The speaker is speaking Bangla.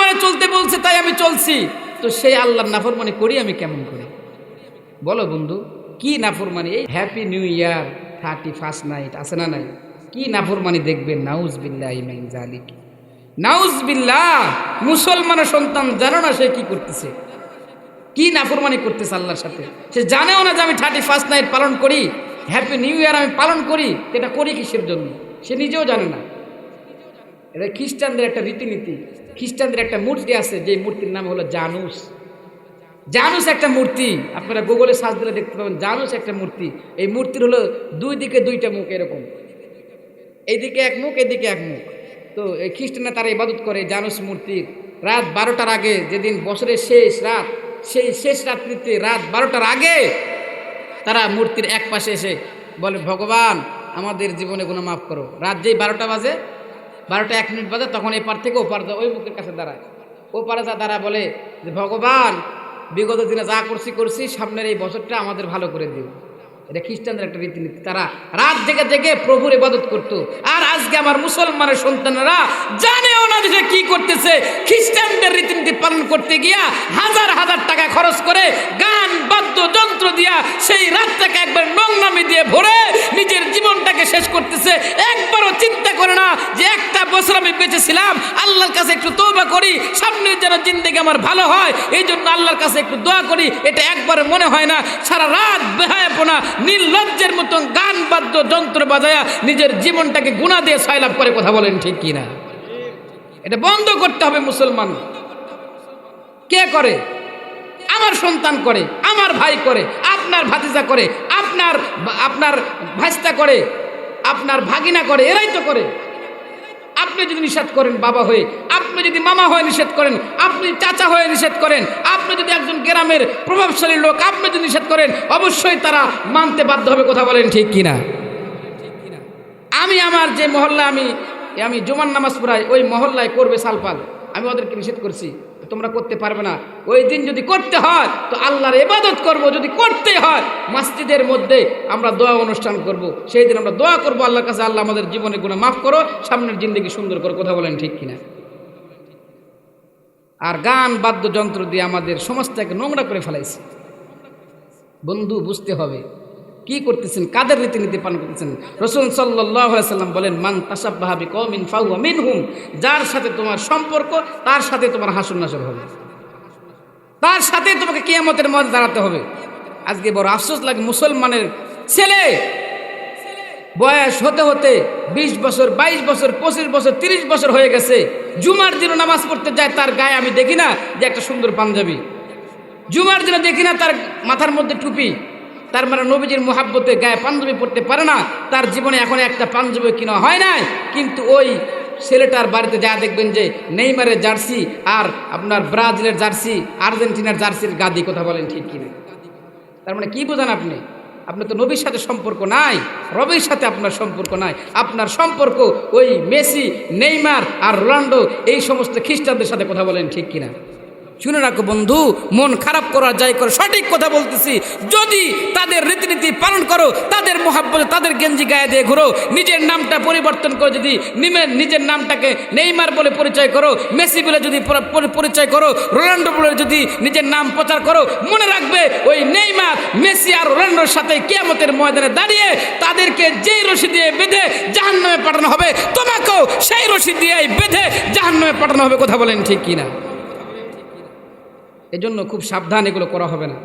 আমারে চলতে বলছে তাই আমি চলছি, তো সেই আল্লাহর নাফরমানি করি আমি কেমন করে? বলো বন্ধু, কি নাফরমানি? এই happy new year 31st night আছে না নাই? কি নাফরমানি দেখবেন, নাউজুবিল্লাহি মিন যালিক, নাউজুবিল্লাহ। মুসলমানের সন্তান জানো না সে কি করতেছে, কি নাফরমানি করতেছে আল্লাহর সাথে। সে জানেও না যে আমি 31st নাইট পালন করি, হ্যাপি নিউ ইয়ার আমি পালন করি, এটা করি কিসের জন্য সে নিজেও জানে না। এটা খ্রিস্টানদের একটা রীতিনীতি, খ্রিস্টানদের একটা মূর্তি আছে, যে মূর্তির নাম হলো জানুস। জানুস একটা মূর্তি, আপনারা গুগলে সার্চ দিলে দেখতে পাবেন, জানুস একটা মূর্তি। এই মূর্তির হলো দুই দিকে দুইটা মুখ, এরকম এইদিকে এক মুখ এদিকে এক মুখ। তো এই খ্রিস্টানরা তারা ইবাদত করে জানুস মূর্তির। রাত 12টার আগে, যেদিন বছরের শেষ রাত, সেই শেষ রাত্রিতে রাত 12টার আগে তারা মূর্তির এক পাশে এসে বলে, ভগবান আমাদের জীবনে গুনাহ মাফ করো। রাত যেই 12টা বাজে, 12টা 1 মিনিট বাজে, তখন এই পার থেকে ও পার ওই মুখের কাছে দাঁড়ায়, ও পারে যা দাঁড়া বলে যে, ভগবান বিগত দিনে যা করছি সামনের এই বছরটা আমাদের ভালো করে দিও। এটা খ্রিস্টানদের একটা রীতিনীতি, তারা রাত জেগে জেগে প্রভুর ইবাদত করতো। আর আজকে আমার মুসলমানের সন্তানেরা জানেও না যে কি করতেছে, খ্রিস্টানদের রীতিনীতি পালন করতে গিয়া হাজার হাজার টাকা খরচ করে গান বাদ্যযন্ত্র দিয়া সেই রাতটাকে একবার নোংরামি দিয়ে ভরে নিজের জীবনটাকে শেষ করতেছে। একবারও চিন্তা করে না যে একটা বছর আমি বেঁচেছিলাম, আল্লাহর কাছে একটু তওবা করি, সামনের যেন জিন্দেগি আমার ভালো হয়, এই জন্য আল্লাহর কাছে একটু দোয়া করি, এটা একবার মনে হয় না। সারা রাত বেহায়াপনা নির্লজ্জের মতন গান বাদ্য যন্ত্র বাজায়া নিজের জীবনটাকে গুনাহ দিয়ে সয়লাভ করে। কথা বলেন ঠিক কিনা? এটা বন্ধ করতে হবে। মুসলমান কে করে? আমার সন্তান করে, আমার ভাই করে, আপনার ভাতিজা করে, আপনার ভাস্তা করে, আপনার ভাগিনা করে, এরাই তো করে। আপনি যদি নিষেধ করেন বাবা হয়ে, আপনি যদি মামা হয়ে নিষেধ করেন, আপনি চাচা হয়ে নিষেধ করেন, আপনি যদি একজন গ্রামের প্রভাবশালী লোক আপনি যদি নিষেধ করেন, অবশ্যই তারা মানতে বাধ্য হবে। কথা বলেন ঠিক কিনা? আমি আমার যে মহল্লা আমি জুমার নামাজ পড়াই, ওই মহল্লায় করবে সালপাল, আমি ওদেরকে নিষেধ করছি তোমরা করতে পারবে না। ওই দিন যদি করতে হয় তো আল্লাহর ইবাদত করব, যদি করতে হয় মসজিদের মধ্যে আমরা দোয়া অনুষ্ঠান করব, সেই দিন আমরা দোয়া করব আল্লাহর কাছে, আল্লাহ আমাদের জীবনে গুনাহ মাফ করো, সামনের জিন্দেগি সুন্দর করো। কথা বলেন ঠিক কিনা? আর গান বাদ্যযন্ত্র দিয়ে আমাদের সমাজটাকে নোংরা করে ফেলাইছে। বন্ধু বুঝতে হবে কি করতেছেন, কাদের রীতিনীতি পালন করতেছেন। রাসূল সাল্লাল্লাহু আলাইহি সাল্লাম বলেন, মান তাশাব্বাহা বিকওমিন ফাহুয়া মিনহুম, যার সাথে তোমার সম্পর্ক তার সাথে তোমার হাসর নাসর হবে, তার সাথে তোমাকে কিয়ামতের মাঠে দাঁড়াতে হবে। আজকে বড় আফসোস লাগে, মুসলমানের ছেলে বয়স হতে হতে 20 বছর 22 বছর 25 বছর 30 বছর হয়ে গেছে, জুমার দিন নামাজ পড়তে যায়, তার গায়ে আমি দেখি না যে একটা সুন্দর পাঞ্জাবি, জুমার দিনে দেখি না তার মাথার মধ্যে টুপি, তার মানে নবীজির মুহাব্বতে গায়ে পাঞ্জাবি পড়তে পারে না, তার জীবনে এখন একটা পাঞ্জাবি কিনা হয় নাই। কিন্তু ওই ছেলেটার বাড়িতে যা দেখবেন যে নেইমারের জার্সি আর আপনার ব্রাজিলের জার্সি, আর্জেন্টিনার জার্সির গাদি। কথা বলেন ঠিক কিনা? তার মানে কি বোঝান আপনি? আপনার তো নবীর সাথে সম্পর্ক নাই, রবির সাথে আপনার সম্পর্ক নাই, আপনার সম্পর্ক ওই মেসি, নেইমার আর রোনাল্ডো, এই সমস্ত খ্রিস্টানদের সাথে। কথা বলেন ঠিক কিনা? শুনে রাখো বন্ধু, মন খারাপ করা যাই করো, সঠিক কথা বলতেছি। যদি তাদের রীতিনীতি পালন করো, তাদের মোহাব্বতে তাদের গেঞ্জি গায়ে দিয়ে ঘুরো, নিজের নামটা পরিবর্তন করে যদি নিজের নামটাকে নেইমার বলে পরিচয় করো, মেসি বলে যদি পরিচয় করো, রোনাল্ডো বলে যদি নিজের নাম প্রচার করো, মনে রাখবে ওই নেইমার, মেসি আর রোনাল্ডোর সাথে কিয়ামতের ময়দানে দাঁড়িয়ে তাদেরকে যেই রশি দিয়ে বেঁধে জাহান্নামে পাঠানো হবে, তোমাকেও সেই রশি দিয়েই বেঁধে জাহান্নামে পাঠানো হবে। কথা বলেন ঠিক কিনা? এজন্য খুব সাবধান, এগুলো করা হবে না।